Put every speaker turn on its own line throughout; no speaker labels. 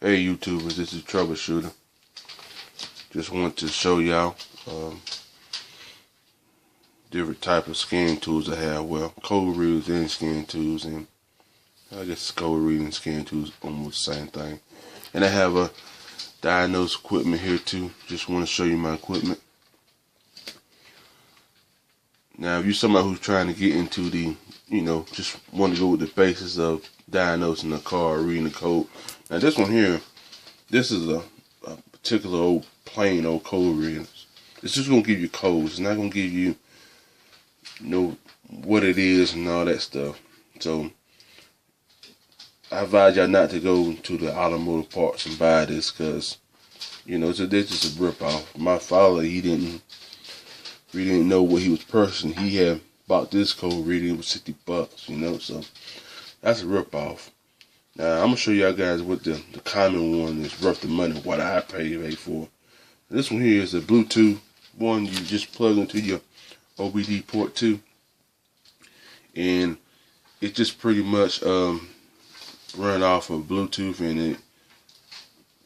Hey YouTubers, this is Troubleshooter. Just want to show y'all different type of scan tools I have. Well, code readers and scan tools, and I guess code reading and scan tools almost the same thing. And I have a diagnose equipment here too. Just want to show you my equipment. Now, if you're somebody who's trying to get into the, just want to go with the basis of diagnosing a car or reading the code. Now, this one here, this is a particular plain old code reader. It's just gonna give you codes. It's not gonna give you, what it is and all that stuff. So I advise y'all not to go to the automotive parts and buy this, because this is a rip off. My father, he didn't know what he was purchasing. He had bought this code reader. It was $60, so that's a rip off. Now I'm gonna show y'all guys what the common one is worth the money, what I pay for. This one here is a Bluetooth one. You just plug into your OBD port 2, and it just pretty much run off of Bluetooth, and it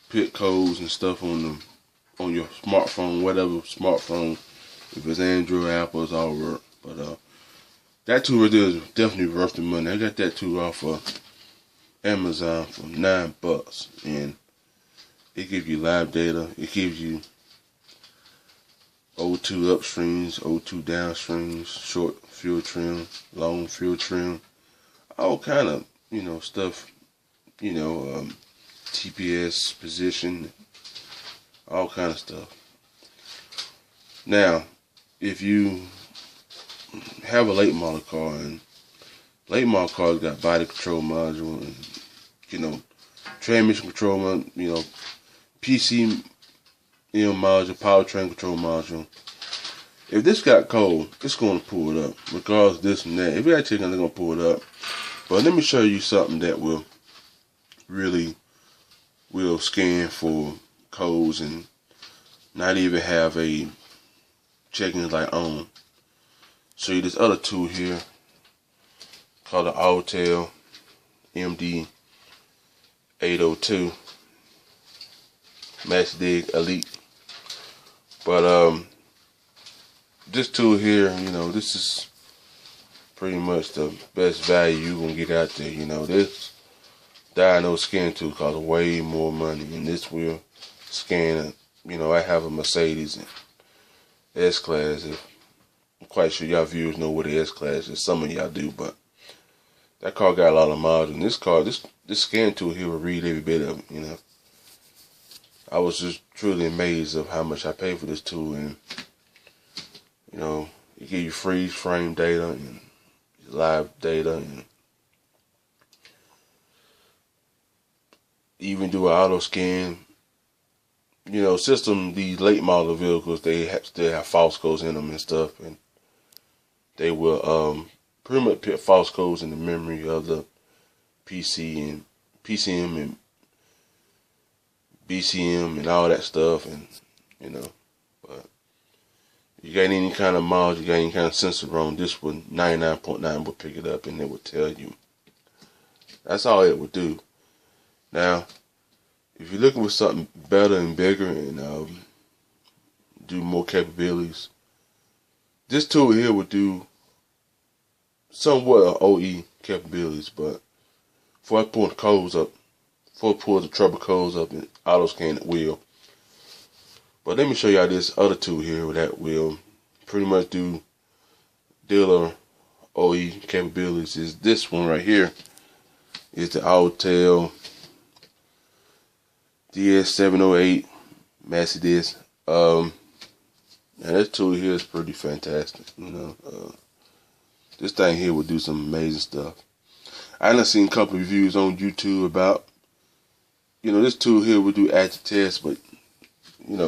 put codes and stuff on your smartphone, whatever smartphone. If it's Android, Apple, it's all work. But that tool right there is definitely worth the money. I got that tool off of Amazon for $9, and it gives you live data. It gives you O2 upstreams, O2 downstreams, short field trim, long field trim, all kind of stuff. TPS position, all kind of stuff. Now, if you have a late model car, and late model cars got body control module and transmission control module, PCM module, powertrain control module. If this got cold, it's going to pull it up, regardless of this and that. If it got chicken, they're going to pull it up. But let me show you something that will scan for codes and not even have a checking light on. Show you this other tool here called the Autel MD 802 Max Dig Elite. But this tool here, this is pretty much the best value you're gonna get out there. This diagnose scan tool costs way more money, and this will scan. I have a Mercedes S-Class. I'm quite sure y'all viewers know what the S-Class is. Some of y'all do, but that car got a lot of modules. And this car, this scan tool here will read every bit of it. I was just truly amazed of how much I paid for this tool, and it give you freeze frame data and live data, and even do an auto scan. These late model vehicles, they still have false codes in them and stuff, and they will pretty much put false codes in the memory of the PCM and BCM and all that stuff, and but you got any kind of module, you got any kind of sensor on, this would 99.9 would pick it up, and it would tell you. That's all it would do. Now, if you're looking for something better and bigger and do more capabilities, this tool here would do somewhat of OE capabilities, but before I pull the codes up, before I pull the trouble codes up and auto scan it will. But let me show y'all this other tool here that will pretty much do dealer OE capabilities. Is this one right here. Is the Autel DS708 Maxi Disc. And this tool here is pretty fantastic. This thing here will do some amazing stuff. I done seen a couple of reviews on YouTube about, this tool here will do active tests, but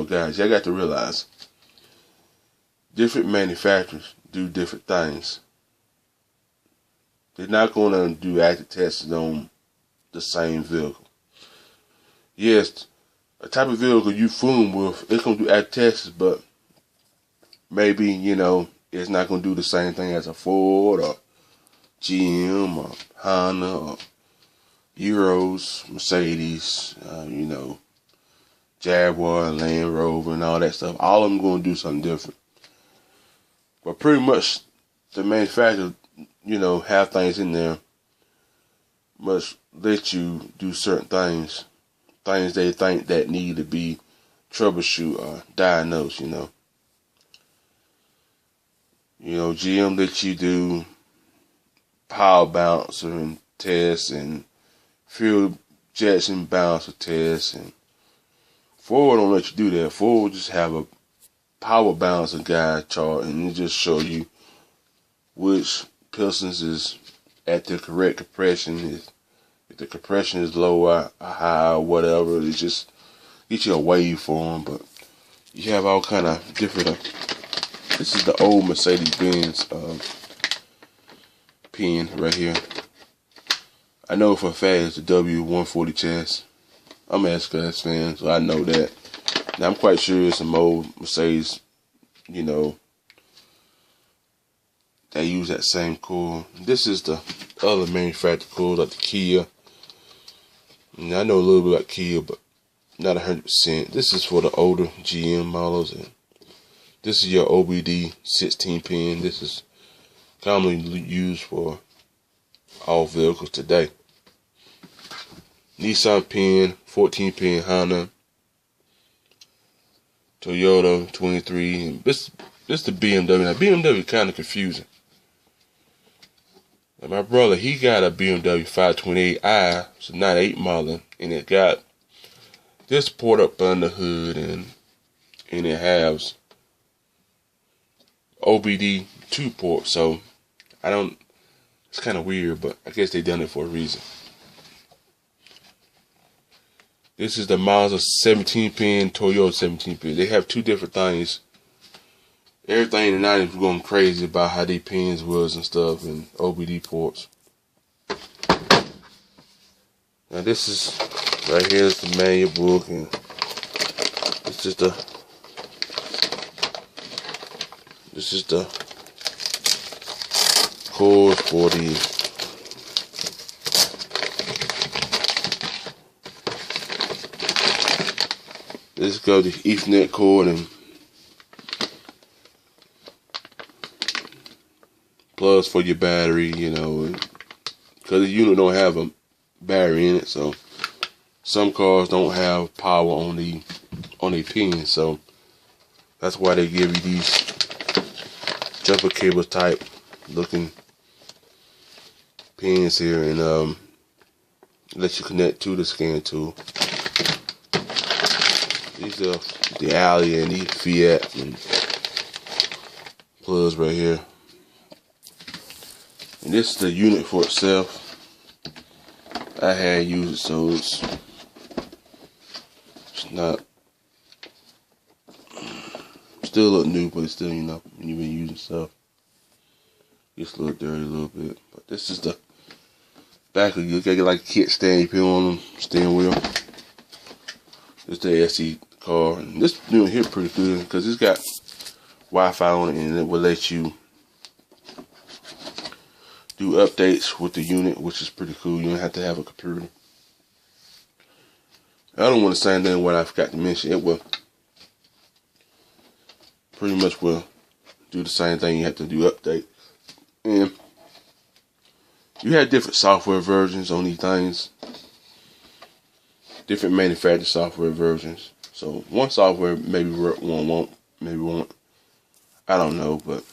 guys, y'all got to realize different manufacturers do different things. They're not going to do active tests on the same vehicle. Yes, a type of vehicle you fooling with, it's going to do active tests, but maybe, it's not going to do the same thing as a Ford or GM or Honda or Euros, Mercedes, you know, Jaguar, Land Rover, and all that stuff. All of them going to do something different. But pretty much the manufacturer, you know, have things in there must let you do certain things they think that need to be troubleshoot or diagnosed, you know. You know, GM let you do power balancer and tests and fuel injection balancer tests, and Ford don't let you do that. Ford just have a power balancer guide chart, and it just show you which pistons is at the correct compression. If the compression is low or high or whatever, it just get you a waveform. But you have all kind of different. This is the old Mercedes-Benz pen right here. I know for a fact it's the W140 chassis. I'm an S-Class fan, so I know that. Now I'm quite sure it's some old Mercedes, you know, they use that same core. This is the other manufacturer core, like the Kia. And I know a little bit about Kia, but not 100%. This is for the older GM models, and this is your OBD 16 pin. This is commonly used for all vehicles today. Nissan pin, 14 pin Honda, Toyota 23. And this the BMW. Now BMW kind of confusing. Now, my brother, he got a BMW 528i, it's a 98 model, and it got this port up under the hood, and it has OBD 2 port. So it's kind of weird, but I guess they done it for a reason. This is the Mazda 17 pin, Toyota 17 pin. They have two different things. Everything in the 90s was going crazy about how they pins was and stuff, and OBD ports. Now this is right here is the manual book, and this is the cord for the this go the Ethernet cord, and plugs for your battery, you know, because the unit don't have a battery in it, so some cars don't have power on the pins, so that's why they give you these jumper cable type looking pins here, and let you connect to the scan tool. These are the Alley and these Fiat and plugs right here. And this is the unit for itself. I had used it, so it's not still look new, but it's still, you know, when you've been using stuff, it's a little dirty a little bit. But this is the back of you. Gotta get like a kit stand you put on the steering wheel. This is the SD card, and this unit here pretty good because it's got Wi-Fi on it, and it will let you do updates with the unit, which is pretty cool. You don't have to have a computer. I don't want to say anything what I forgot to mention. It will pretty much will do the same thing. You have to do update, and you have different software versions on these things, different manufacturer software versions. So one software maybe work, one won't, maybe won't. I don't know, but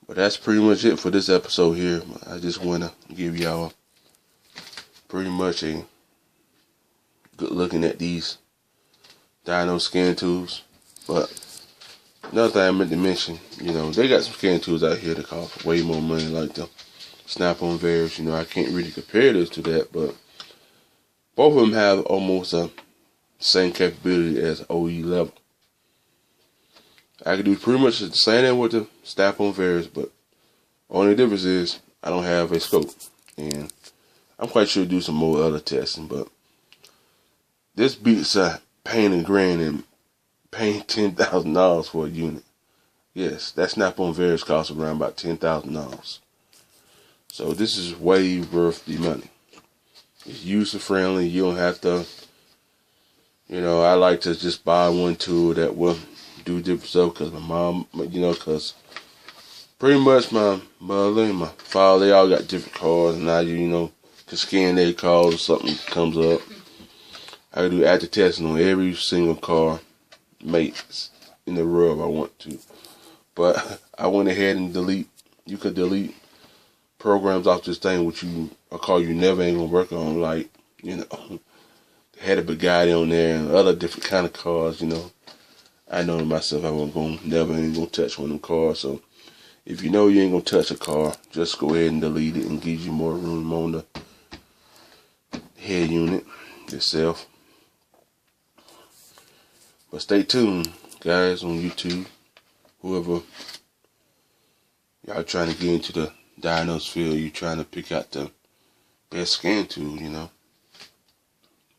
that's pretty much it for this episode here. I just want to give y'all pretty much a good looking at these dyno scan tools. But another thing I meant to mention, you know, they got some scan tools out here that cost way more money, like the Snap-on Varis. You know, I can't really compare this to that, but both of them have almost the same capability as OE level. I can do pretty much the same thing with the Snap-on Varis, but only difference is I don't have a scope, and I'm quite sure to do some more other testing. But this beats paying a grand and paying $10,000 for a unit. Yes, that Snap-on Varis costs around about $10,000. So this is way worth the money. It's user friendly. You don't have to, I like to just buy one tool that will do different stuff because my mom, because pretty much my mother and my father, they all got different cars, and I, can scan their cars or something comes up. I can do after testing on every single car makes in the world I want to. But I went ahead and you could delete programs off this thing which a car you never ain't gonna work on, like, had a Bugatti on there and other different kind of cars, I know to myself I never ain't gonna touch one of them cars. So if you know you ain't gonna touch a car, just go ahead and delete it and give you more room on the head unit itself. But stay tuned, guys, on YouTube. Whoever y'all trying to get into the diagnose field, you trying to pick out the best scan tool,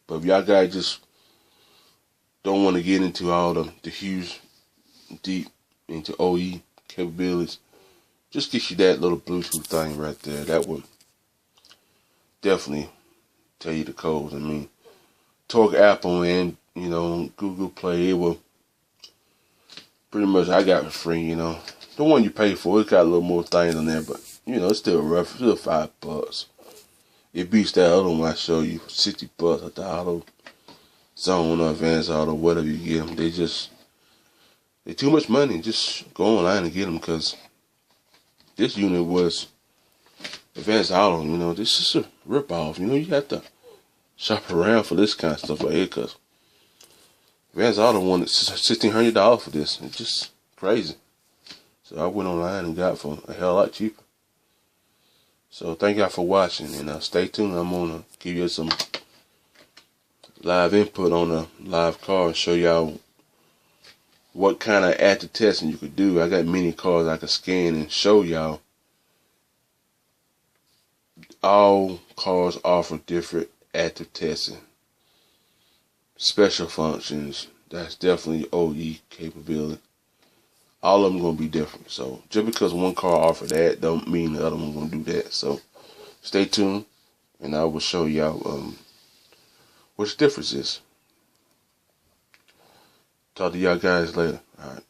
But if y'all guys just don't want to get into all the huge, deep into OE capabilities, just get you that little Bluetooth thing right there. That would definitely tell you the codes. I mean, Talk Apple and Google Play, it will pretty much, I got it free. The one you pay for, it got a little more things on there, but it's still rough. It's still $5. It beats that other one I show you, $60 at the Auto Zone or Advanced Auto, whatever you get them. They're too much money. Just go online and get them, because this unit was Advanced Auto. This is a ripoff. You have to shop around for this kind of stuff right here, because Advanced Auto wanted $1,600 for this. It's just crazy. So I went online and got it for a hell of a lot cheaper. So thank y'all for watching, and stay tuned. I'm gonna give you some live input on a live car and show y'all what kind of active testing you could do. I got many cars I could scan and show y'all. All cars offer different active testing, special functions. That's definitely OE capability. All of them gonna be different. So just because one car offer that, don't mean the other one gonna do that. So stay tuned, and I will show y'all what the difference is. Talk to y'all guys later. All right.